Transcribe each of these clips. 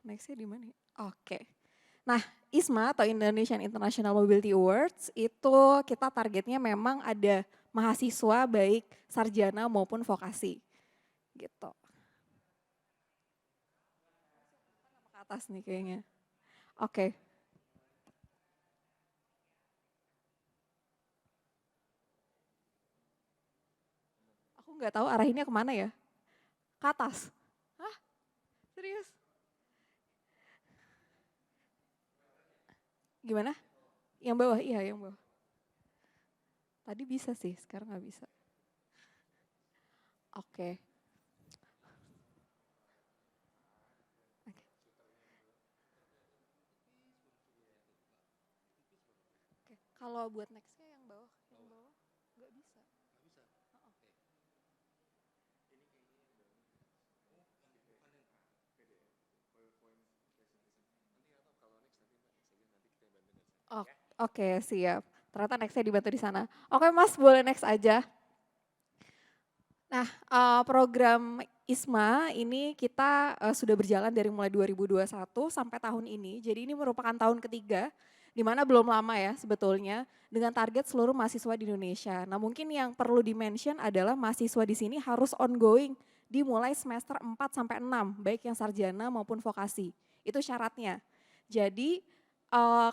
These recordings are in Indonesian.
Nextnya di mana? Oke. Nah, ISMA atau Indonesian International Mobility Awards itu kita targetnya memang ada mahasiswa baik sarjana maupun vokasi gitu. Ke atas nih kayaknya. Oke. Aku nggak tahu arahinnya kemana ya. Ke atas. Hah? Serius? Gimana? Yang bawah? Iya, yang bawah. Tadi bisa sih, sekarang nggak bisa. Oke. Oke. Oke. Kalau buat nextnya yang bawah nggak bisa. Oh, oh. Oke, siap. Ternyata nextnya dibantu di sana. Oke Mas, boleh next aja. Nah, program ISMA ini kita sudah berjalan dari mulai 2021 sampai tahun ini. Jadi ini merupakan tahun ketiga, di mana belum lama ya sebetulnya, dengan target seluruh mahasiswa di Indonesia. Nah mungkin yang perlu di-mention adalah mahasiswa di sini harus ongoing dimulai semester 4 sampai 6, baik yang sarjana maupun vokasi. Itu syaratnya. Jadi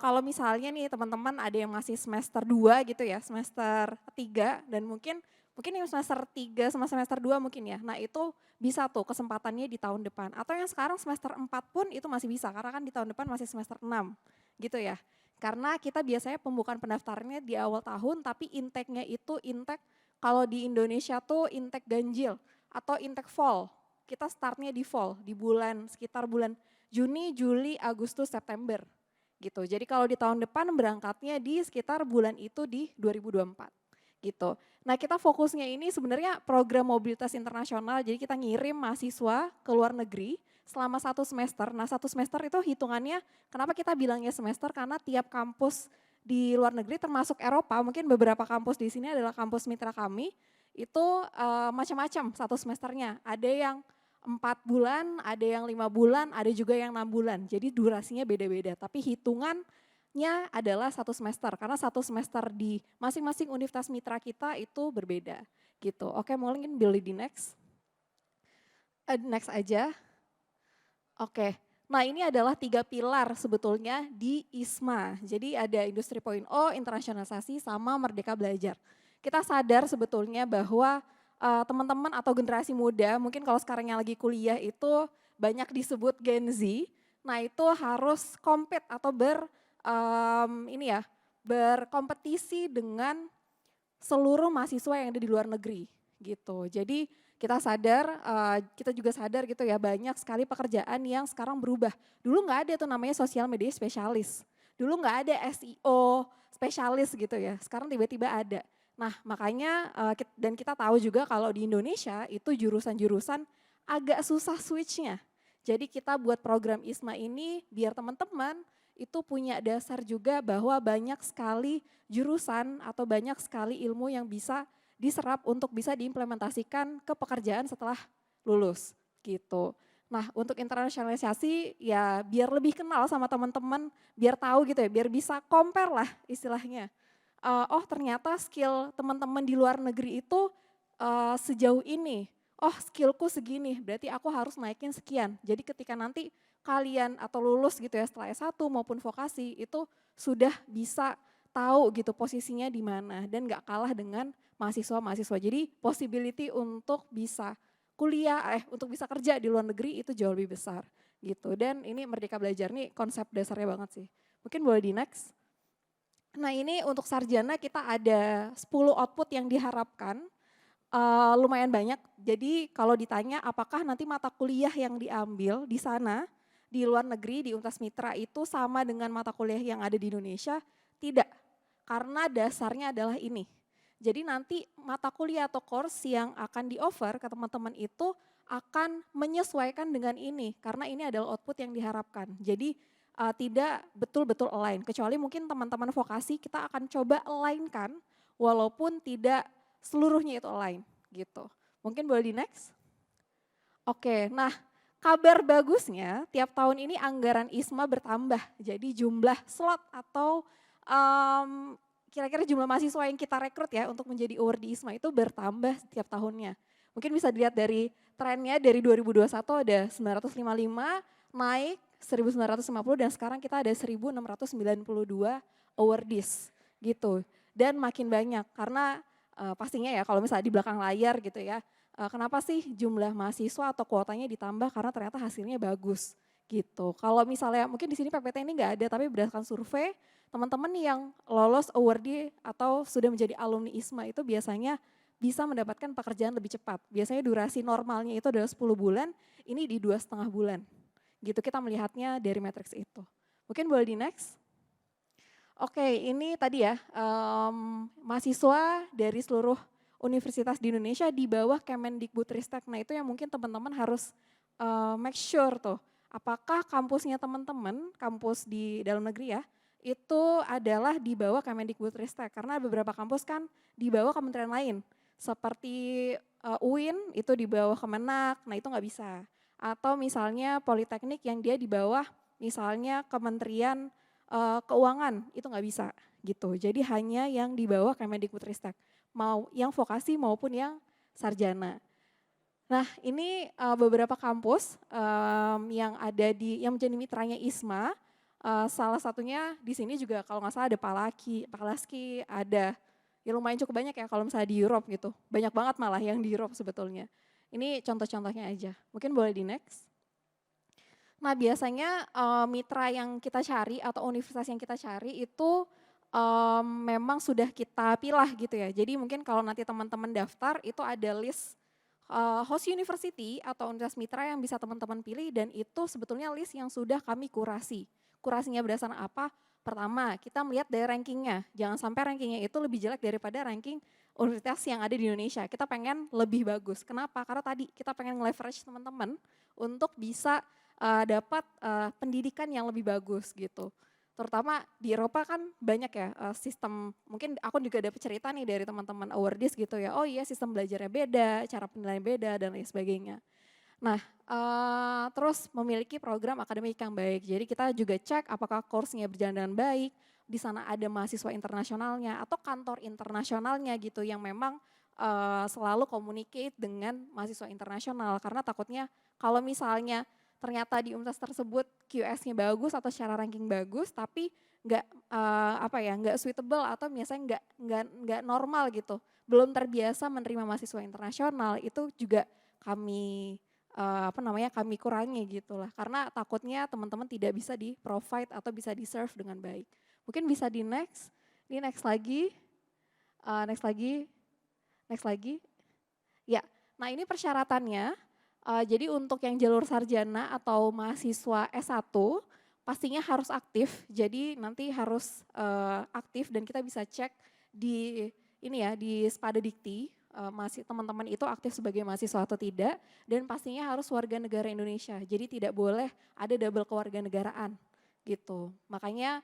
kalau misalnya nih teman-teman ada yang masih semester 2 gitu ya, semester 3 dan mungkin yang semester 3 sama semester 2 mungkin ya. Nah itu bisa tuh kesempatannya di tahun depan. Atau yang sekarang semester 4 pun itu masih bisa karena kan di tahun depan masih semester 6 gitu ya. Karena kita biasanya pembukaan pendaftarannya di awal tahun tapi intake-nya itu intake kalau di Indonesia tuh intake ganjil atau intake fall. Kita startnya di fall, di bulan sekitar bulan Juni, Juli, Agustus, September gitu. Jadi kalau di tahun depan berangkatnya di sekitar bulan itu di 2024 gitu. Nah kita fokusnya ini sebenarnya program mobilitas internasional, jadi kita ngirim mahasiswa ke luar negeri selama 1 semester. Nah 1 semester itu hitungannya, kenapa kita bilangnya semester, karena tiap kampus di luar negeri termasuk Eropa, mungkin beberapa kampus di sini adalah kampus mitra kami, itu macam-macam 1 semesternya. Ada yang 4 bulan, ada yang 5 bulan, ada juga yang 6 bulan. Jadi durasinya beda-beda, tapi hitungannya adalah 1 semester. Karena 1 semester di masing-masing universitas mitra kita itu berbeda gitu. Oke, mungkin boleh di next. Next aja. Oke. Nah ini adalah 3 pilar sebetulnya di ISMA. Jadi ada Industri 4.0, internasionalisasi sama Merdeka Belajar. Kita sadar sebetulnya bahwa teman-teman atau generasi muda, mungkin kalau sekarang yang lagi kuliah itu banyak disebut Gen Z. Nah itu harus compete atau ini ya, berkompetisi dengan seluruh mahasiswa yang ada di luar negeri gitu. Jadi kita sadar, kita juga sadar gitu ya, banyak sekali pekerjaan yang sekarang berubah. Dulu nggak ada tuh namanya sosial media spesialis. Dulu nggak ada SEO spesialis gitu ya, sekarang tiba-tiba ada. Nah makanya dan kita tahu juga kalau di Indonesia itu jurusan-jurusan agak susah switchnya. Jadi kita buat program ISMA ini biar teman-teman itu punya dasar juga bahwa banyak sekali jurusan atau banyak sekali ilmu yang bisa diserap untuk bisa diimplementasikan ke pekerjaan setelah lulus gitu. Nah untuk internasionalisasi ya biar lebih kenal sama teman-teman, biar tahu gitu ya, biar bisa compare lah istilahnya. Oh ternyata skill teman-teman di luar negeri itu sejauh ini, oh skillku segini, berarti aku harus naikin sekian. Jadi ketika nanti kalian atau lulus gitu ya setelah S1 maupun vokasi itu sudah bisa tahu gitu posisinya di mana dan nggak kalah dengan mahasiswa-mahasiswa. Jadi possibility untuk bisa kuliah, untuk bisa kerja di luar negeri itu jauh lebih besar gitu. Dan ini Merdeka Belajar nih konsep dasarnya banget sih. Mungkin boleh di next. Nah ini untuk sarjana kita ada 10 output yang diharapkan, lumayan banyak. Jadi kalau ditanya apakah nanti mata kuliah yang diambil di sana, di luar negeri, di Universitas Mitra itu sama dengan mata kuliah yang ada di Indonesia? Tidak, karena dasarnya adalah ini. Jadi nanti mata kuliah atau course yang akan di-offer ke teman-teman itu akan menyesuaikan dengan ini, karena ini adalah output yang diharapkan. Jadi tidak betul-betul align, kecuali mungkin teman-teman vokasi kita akan coba align-kan, walaupun tidak seluruhnya itu align gitu. Mungkin boleh di next? Oke, nah Kabar bagusnya tiap tahun ini anggaran ISMA bertambah. Jadi jumlah slot atau kira-kira jumlah mahasiswa yang kita rekrut ya untuk menjadi award di ISMA itu bertambah setiap tahunnya. Mungkin bisa dilihat dari trennya dari 2021 ada 955 naik 1950 dan sekarang kita ada 1692 awardees gitu. Dan makin banyak karena pastinya ya kalau misalnya di belakang layar gitu ya. Kenapa sih jumlah mahasiswa atau kuotanya ditambah karena ternyata hasilnya bagus gitu. Kalau misalnya mungkin di sini PPT ini nggak ada tapi berdasarkan survei teman-teman yang lolos awardee atau sudah menjadi alumni ISMA itu biasanya bisa mendapatkan pekerjaan lebih cepat. Biasanya durasi normalnya itu adalah 10 bulan, ini di 2,5 bulan. Gitu kita melihatnya dari matriks itu. Mungkin boleh di next. Oke, ini tadi ya mahasiswa dari seluruh universitas di Indonesia di bawah Kemendikbudristek. Nah itu yang mungkin teman-teman harus make sure tuh. Apakah kampusnya teman-teman, kampus di dalam negeri ya, itu adalah di bawah Kemendikbudristek. Karena beberapa kampus kan di bawah kementerian lain. Seperti UIN itu di bawah Kemenak, nah itu nggak bisa. Atau misalnya Politeknik yang dia di bawah misalnya Kementerian Keuangan, itu nggak bisa gitu. Jadi hanya yang di bawah Kemendikbudristek, mau yang vokasi maupun yang sarjana. Nah ini beberapa kampus yang ada yang menjadi mitranya ISMA, salah satunya di sini juga kalau nggak salah ada Palaski, ada ya lumayan cukup banyak ya kalau misalnya di Europe gitu. Banyak banget malah yang di Europe sebetulnya. Ini contoh-contohnya aja, mungkin boleh di next. Nah biasanya mitra yang kita cari atau universitas yang kita cari itu memang sudah kita pilah gitu ya. Jadi mungkin kalau nanti teman-teman daftar itu ada list host university atau universitas mitra yang bisa teman-teman pilih dan itu sebetulnya list yang sudah kami kurasi. Kurasinya berdasarkan apa? Pertama, kita melihat dari rankingnya. Jangan sampai rankingnya itu lebih jelek daripada ranking universitas yang ada di Indonesia. Kita pengen lebih bagus. Kenapa? Karena tadi kita pengen leverage teman-teman untuk bisa dapat pendidikan yang lebih bagus gitu. Terutama di Eropa kan banyak ya sistem, mungkin aku juga dapat cerita nih dari teman-teman awardees gitu ya, oh iya sistem belajarnya beda, cara penilaian beda dan lain sebagainya. Nah terus memiliki program akademik yang baik, jadi kita juga cek apakah course-nya berjalan dengan baik, di sana ada mahasiswa internasionalnya atau kantor internasionalnya gitu yang memang selalu communicate dengan mahasiswa internasional karena takutnya kalau misalnya ternyata di universitas tersebut QS-nya bagus atau secara ranking bagus, tapi nggak nggak suitable atau misalnya nggak normal gitu, belum terbiasa menerima mahasiswa internasional itu juga kami kami kurangi gitulah, karena takutnya teman-teman tidak bisa di provide atau bisa di serve dengan baik. Mungkin bisa di next, ini next lagi, next lagi, next lagi, ya. Nah ini persyaratannya. Jadi untuk yang jalur sarjana atau mahasiswa S1 pastinya harus aktif. Jadi nanti harus aktif dan kita bisa cek di ini ya di Spada Dikti masih teman-teman itu aktif sebagai mahasiswa atau tidak dan pastinya harus warga negara Indonesia. Jadi tidak boleh ada double kewarganegaraan gitu. Makanya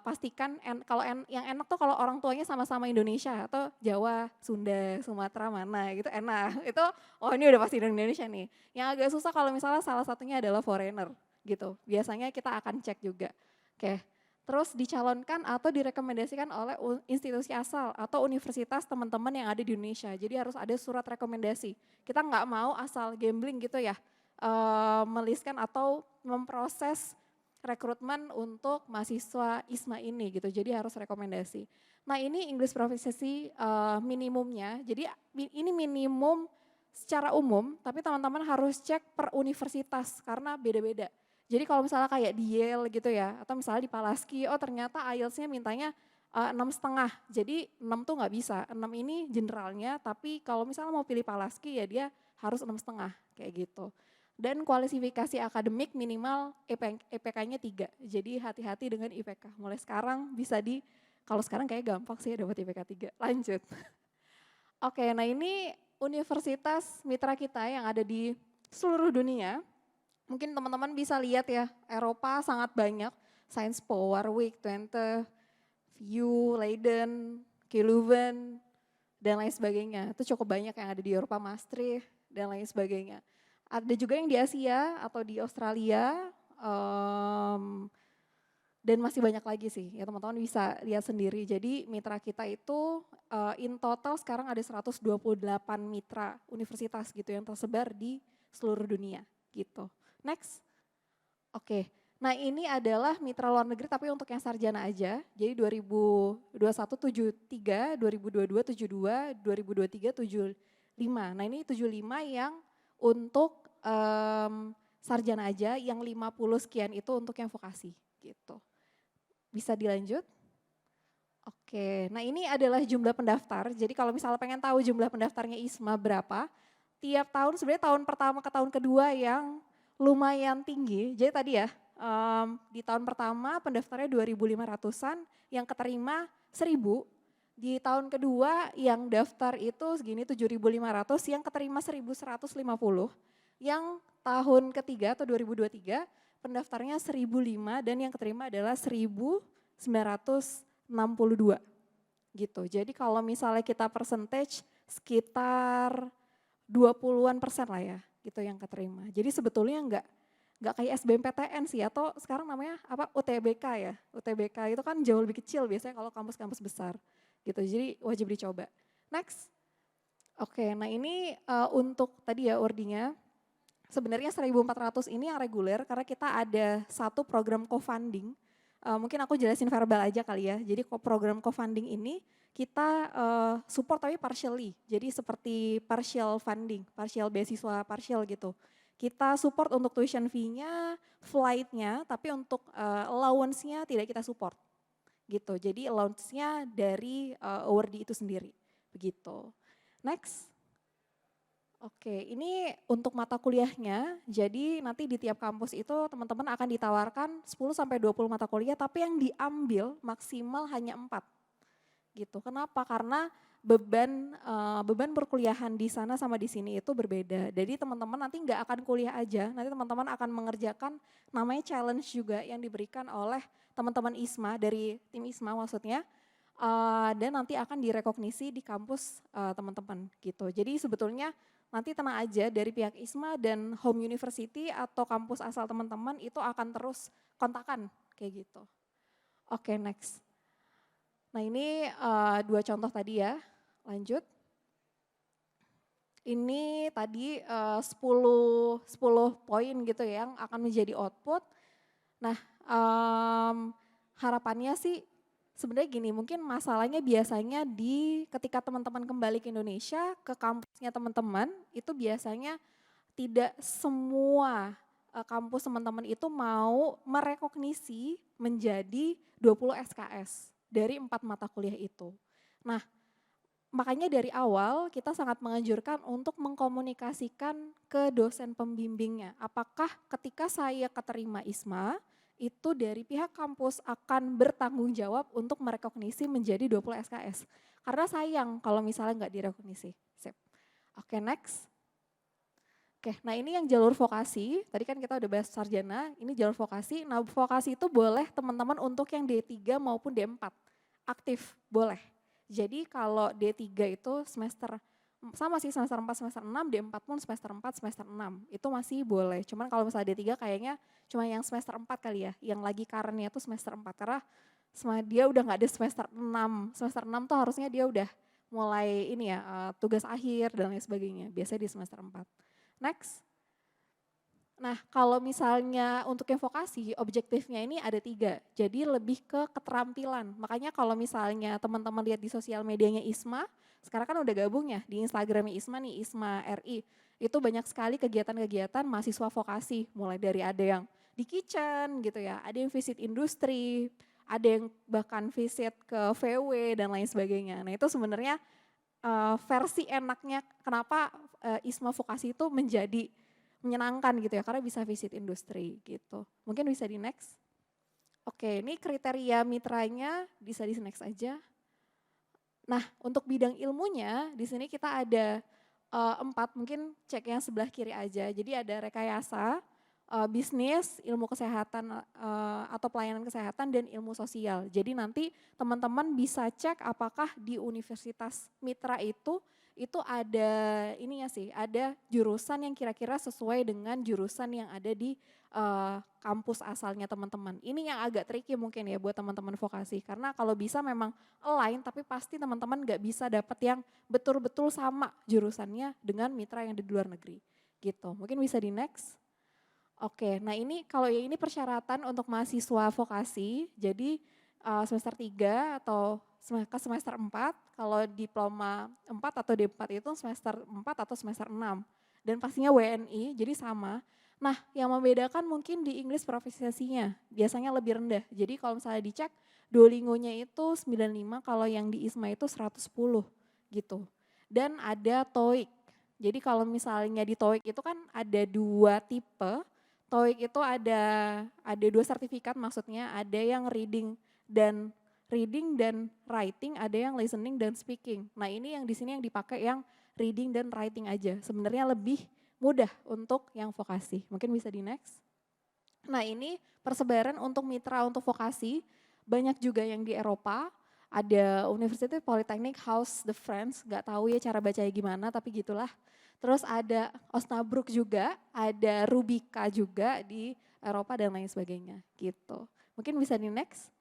pastikan kalau yang enak tuh kalau orang tuanya sama-sama Indonesia atau Jawa, Sunda, Sumatera mana gitu enak. Itu oh ini udah pasti dari Indonesia nih. Yang agak susah kalau misalnya salah satunya adalah foreigner gitu. Biasanya kita akan cek juga. Oke. Terus dicalonkan atau direkomendasikan oleh institusi asal atau universitas teman-teman yang ada di Indonesia. Jadi harus ada surat rekomendasi. Kita nggak mau asal gambling gitu ya. Meliskan atau memproses rekrutmen untuk mahasiswa ISMA ini gitu, jadi harus rekomendasi. Nah ini English Proficiency minimumnya, jadi ini minimum secara umum, tapi teman-teman harus cek per universitas karena beda-beda. Jadi kalau misalnya kayak di Yale gitu ya, atau misalnya di Palaski, oh ternyata IELTS-nya mintanya 6,5, jadi 6 tuh nggak bisa, 6 ini generalnya, tapi kalau misalnya mau pilih Palaski ya dia harus 6,5 kayak gitu. Dan kualifikasi akademik minimal IPK-nya 3. Jadi hati-hati dengan IPK. Mulai sekarang bisa kalau sekarang kayak gampang sih dapat IPK 3. Lanjut. Oke, nah ini universitas mitra kita yang ada di seluruh dunia. Mungkin teman-teman bisa lihat ya, Eropa sangat banyak. Sciences Po, Warwick, Twente, VU, Leiden, Leuven, dan lain sebagainya. Itu cukup banyak yang ada di Eropa, Maastricht, dan lain sebagainya. Ada juga yang di Asia atau di Australia, em, dan masih banyak lagi sih, ya teman-teman bisa lihat sendiri. Jadi mitra kita itu in total sekarang ada 128 mitra universitas gitu yang tersebar di seluruh dunia gitu. Next. Oke, nah ini adalah mitra luar negeri tapi untuk yang sarjana aja. Jadi 2021 73, 2022 72, 2023 75. Nah ini 75 yang untuk sarjana aja, yang 50 sekian itu untuk yang vokasi gitu. Bisa dilanjut? Oke, nah ini adalah jumlah pendaftar. Jadi kalau misalnya pengen tahu jumlah pendaftarnya ISMA berapa, tiap tahun sebenarnya tahun pertama ke tahun kedua yang lumayan tinggi. Jadi tadi ya, di tahun pertama pendaftarnya 2.500-an, yang keterima 1.000. Di tahun kedua yang daftar itu segini 7.500, yang keterima 1.150. Yang tahun ketiga atau 2023 pendaftarnya 1.005 dan yang keterima adalah 1.962 gitu. Jadi kalau misalnya kita percentage sekitar 20-an% lah ya gitu yang keterima. Jadi sebetulnya enggak kayak SBMPTN sih, atau sekarang namanya apa, UTBK ya. UTBK itu kan jauh lebih kecil biasanya kalau kampus-kampus besar gitu. Jadi wajib dicoba. Next. Oke, nah ini untuk tadi ya wordingnya. Sebenarnya 1.400 ini yang reguler karena kita ada satu program co-funding. Mungkin aku jelasin verbal aja kali ya. Jadi program co-funding ini kita support tapi partially. Jadi seperti partial funding, partial beasiswa partial gitu. Kita support untuk tuition fee-nya, flight-nya, tapi untuk allowance-nya tidak kita support. Gitu. Jadi allowance-nya dari awardee itu sendiri. Begitu. Next. Oke, ini untuk mata kuliahnya. Jadi nanti di tiap kampus itu teman-teman akan ditawarkan 10-20 mata kuliah, tapi yang diambil maksimal hanya 4. Gitu. Kenapa? Karena beban perkuliahan di sana sama di sini itu berbeda. Jadi teman-teman nanti nggak akan kuliah aja, nanti teman-teman akan mengerjakan namanya challenge juga yang diberikan oleh teman-teman ISMA, dari tim ISMA maksudnya. Dan nanti akan direkognisi di kampus teman-teman gitu. Jadi sebetulnya nanti tenang aja, dari pihak ISMA dan home university atau kampus asal teman-teman itu akan terus kontakan kayak gitu. Oke, next. Nah ini 2 contoh tadi ya, lanjut. Ini tadi 10 poin gitu ya yang akan menjadi output. Nah harapannya sih sebenarnya gini, mungkin masalahnya biasanya ketika teman-teman kembali ke Indonesia, ke kampusnya teman-teman, itu biasanya tidak semua kampus teman-teman itu mau merekognisi menjadi 20 SKS dari 4 mata kuliah itu. Nah, makanya dari awal kita sangat menganjurkan untuk mengkomunikasikan ke dosen pembimbingnya. Apakah ketika saya keterima ISMA, itu dari pihak kampus akan bertanggung jawab untuk merekognisi menjadi 20 SKS. Karena sayang kalau misalnya nggak direkognisi. Sip. Oke, next. Oke, nah ini yang jalur vokasi. Tadi kan kita udah bahas sarjana, ini jalur vokasi. Nah vokasi itu boleh teman-teman untuk yang D3 maupun D4. Aktif, boleh. Jadi kalau D3 itu semester sama sih, semester 4, semester 6, D4 pun semester 4, semester 6. Itu masih boleh. Cuman kalau misalnya D3 kayaknya cuma yang semester 4 kali ya. Yang lagi karennya itu semester 4. Karena dia udah gak ada semester 6. Semester 6 tuh harusnya dia udah mulai ini ya, tugas akhir dan lain sebagainya. Biasanya di semester 4. Next. Nah kalau misalnya untuk yang vokasi, objektifnya ini ada 3. Jadi lebih ke keterampilan. Makanya kalau misalnya teman-teman lihat di sosial medianya ISMA, sekarang kan udah gabung ya di Instagramnya ISMA nih, ISMA RI. Itu banyak sekali kegiatan-kegiatan mahasiswa vokasi. Mulai dari ada yang di kitchen gitu ya, ada yang visit industri, ada yang bahkan visit ke VW dan lain sebagainya. Nah itu sebenarnya versi enaknya kenapa ISMA vokasi itu menjadi menyenangkan gitu ya, karena bisa visit industri gitu. Mungkin bisa di next. Oke, ini kriteria mitranya bisa di next aja. Nah, untuk bidang ilmunya di sini kita ada 4, mungkin cek yang sebelah kiri aja. Jadi ada rekayasa, bisnis, ilmu kesehatan atau pelayanan kesehatan dan ilmu sosial. Jadi nanti teman-teman bisa cek apakah di universitas mitra itu itu ada ininya sih, ada jurusan yang kira-kira sesuai dengan jurusan yang ada di kampus asalnya teman-teman. Ini yang agak tricky mungkin ya buat teman-teman vokasi, karena kalau bisa memang align, tapi pasti teman-teman nggak bisa dapat yang betul-betul sama jurusannya dengan mitra yang di luar negeri gitu. Mungkin bisa di next. Oke, nah ini kalau yang ini persyaratan untuk mahasiswa vokasi, jadi semester 3 atau ke semester 4, kalau diploma 4 atau D4 itu semester 4 atau semester 6. Dan pastinya WNI, jadi sama. Nah yang membedakan mungkin di English proficiency-nya, biasanya lebih rendah. Jadi kalau misalnya dicek, Duolingo-nya itu 95, kalau yang di ISMA itu 110 gitu. Dan ada TOEIC, jadi kalau misalnya di TOEIC itu kan ada 2 tipe. TOEIC itu ada 2 sertifikat, maksudnya ada yang reading dan writing, ada yang listening dan speaking. Nah ini yang di sini yang dipakai yang reading dan writing aja. Sebenarnya lebih mudah untuk yang vokasi. Mungkin bisa di next. Nah ini persebaran untuk mitra untuk vokasi, banyak juga yang di Eropa. Ada University Polytechnic House de France, nggak tahu ya cara bacanya gimana, tapi gitulah. Terus ada Osnabrück juga, ada Rubika juga di Eropa dan lain sebagainya gitu. Mungkin bisa di next.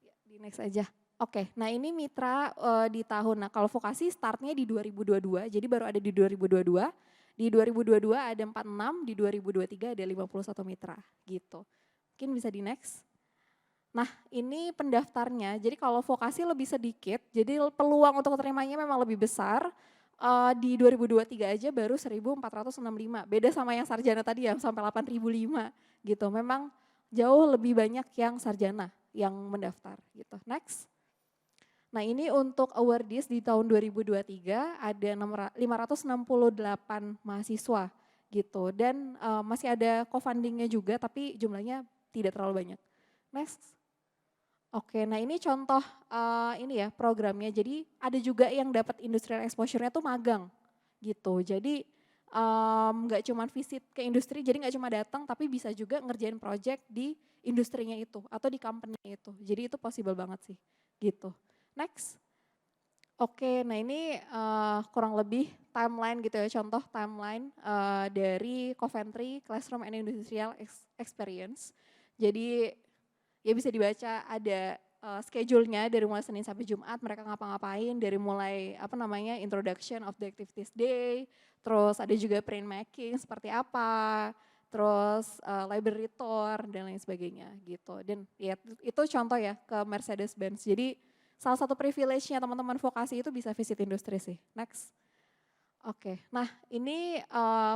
Ya, di next aja. Oke, nah ini mitra di tahun, nah kalau vokasi startnya di 2022, jadi baru ada di 2022. Di 2022 ada 46, di 2023 ada 51 mitra gitu. Mungkin bisa di next. Nah ini pendaftarnya, jadi kalau vokasi lebih sedikit, jadi peluang untuk terimanya memang lebih besar. Di 2023 aja baru 1465, beda sama yang sarjana tadi yang sampai 8005 gitu. Memang jauh lebih banyak yang sarjana yang mendaftar gitu. Next. Nah ini untuk awardees di tahun 2023 ada 568 mahasiswa gitu. Dan masih ada co-fundingnya juga tapi jumlahnya tidak terlalu banyak. Next. Oke, nah ini contoh ini ya programnya. Jadi ada juga yang dapat industrial exposure-nya tuh magang gitu. Jadi nggak cuma visit ke industri, jadi nggak cuma datang, tapi bisa juga ngerjain project di industrinya itu atau di company itu. Jadi itu possible banget sih, gitu. Next. Oke, nah ini kurang lebih timeline gitu ya, contoh timeline dari Coventry Classroom and Industrial Experience. Jadi ya bisa dibaca ada schedule-nya dari mulai Senin sampai Jumat mereka ngapa-ngapain, dari mulai introduction of the activities day, terus ada juga print making seperti apa, terus library tour dan lain sebagainya gitu. Dan ya itu contoh ya ke Mercedes-Benz. Jadi salah satu privilege-nya teman-teman vokasi itu bisa visit industri sih. Next. Oke, nah ini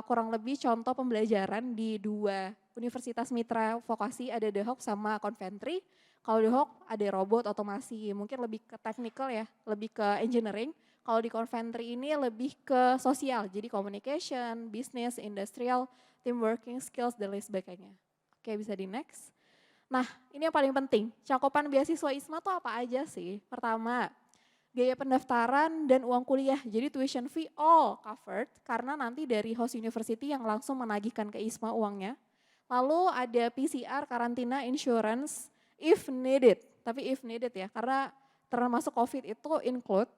kurang lebih contoh pembelajaran di 2 universitas mitra vokasi, ada The Hook sama Coventry. Kalau The Hook ada robot, otomasi, mungkin lebih ke technical ya, lebih ke engineering. Kalau di Coventry ini lebih ke sosial, jadi communication, business, industrial, team working skills, dan lain sebagainya. Oke, bisa di next. Nah ini yang paling penting, cakupan beasiswa ISMA tuh apa aja sih? Pertama, biaya pendaftaran dan uang kuliah, jadi tuition fee all covered karena nanti dari host university yang langsung menagihkan ke ISMA uangnya. Lalu ada PCR, karantina, insurance, if needed, tapi if needed ya karena termasuk COVID itu include.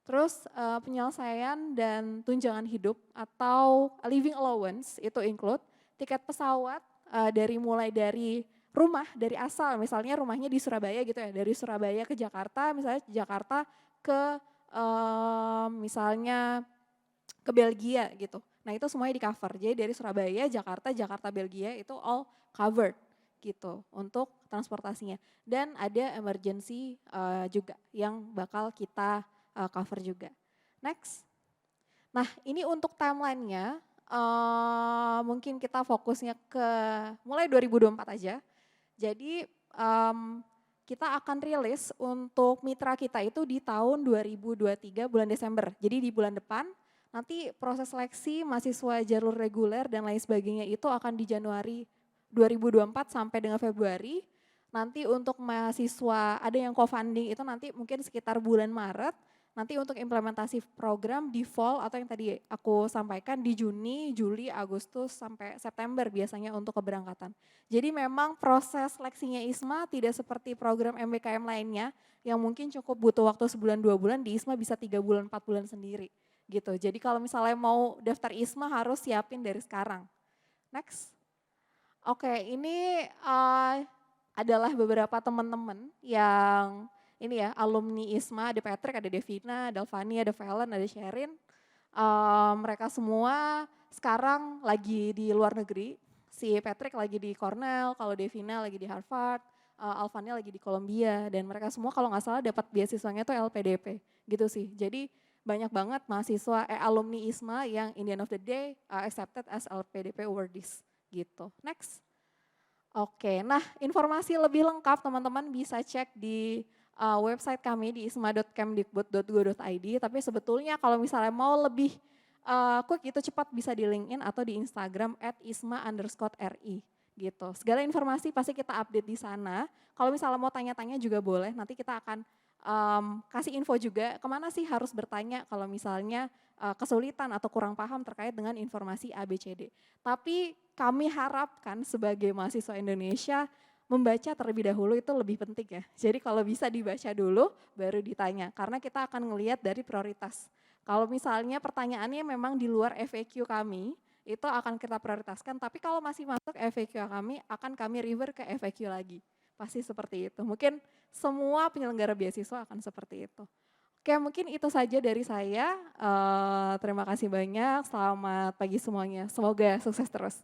Terus penyelesaian dan tunjangan hidup atau living allowance itu include, tiket pesawat mulai dari rumah, dari asal misalnya rumahnya di Surabaya gitu ya, dari Surabaya ke Jakarta, misalnya Jakarta ke misalnya ke Belgia gitu. Nah itu semuanya di cover, jadi dari Surabaya, Jakarta, Jakarta, Belgia itu all covered gitu untuk transportasinya. Dan ada emergency juga yang bakal kita cover juga. Next. Nah ini untuk timelinenya mungkin kita fokusnya ke mulai 2024 aja. Jadi kita akan rilis untuk mitra kita itu di tahun 2023 bulan Desember. Jadi di bulan depan nanti proses seleksi mahasiswa jalur reguler dan lain sebagainya itu akan di Januari 2024 sampai dengan Februari. Nanti untuk mahasiswa ada yang co-funding itu nanti mungkin sekitar bulan Maret. Nanti untuk implementasi program di fall atau yang tadi aku sampaikan di Juni, Juli, Agustus sampai September biasanya untuk keberangkatan. Jadi memang proses seleksinya ISMA tidak seperti program MBKM lainnya yang mungkin cukup butuh waktu sebulan 2 bulan, di ISMA bisa 3 bulan 4 bulan sendiri gitu. Jadi kalau misalnya mau daftar ISMA harus siapin dari sekarang. Next. Oke, ini adalah beberapa teman-teman yang ini ya alumni ISMA, ada Patrick, ada Devina, ada Alfani, ada Valen, ada Sherin. Mereka semua sekarang lagi di luar negeri. Si Patrick lagi di Cornell, kalau Devina lagi di Harvard, Alfani lagi di Columbia, dan mereka semua kalau nggak salah dapat beasiswanya tuh LPDP gitu sih. Jadi banyak banget mahasiswa alumni ISMA yang in the end of the day accepted as LPDP awardees gitu. Next. Oke, nah informasi lebih lengkap teman-teman bisa cek di website kami di isma.kemdikbud.go.id. Tapi sebetulnya kalau misalnya mau lebih quick itu cepat bisa di LinkedIn atau di Instagram @isma_ri gitu. Segala informasi pasti kita update di sana. Kalau misalnya mau tanya-tanya juga boleh, nanti kita akan kasih info juga kemana sih harus bertanya kalau misalnya kesulitan atau kurang paham terkait dengan informasi ABCD. Tapi kami harapkan sebagai mahasiswa Indonesia membaca terlebih dahulu itu lebih penting ya. Jadi kalau bisa dibaca dulu baru ditanya karena kita akan ngelihat dari prioritas. Kalau misalnya pertanyaannya memang di luar FAQ kami, itu akan kita prioritaskan. Tapi kalau masih masuk FAQ kami, akan kami refer ke FAQ lagi. Pasti seperti itu. Mungkin semua penyelenggara beasiswa akan seperti itu. Oke, mungkin itu saja dari saya. Terima kasih banyak. Selamat pagi semuanya. Semoga sukses terus.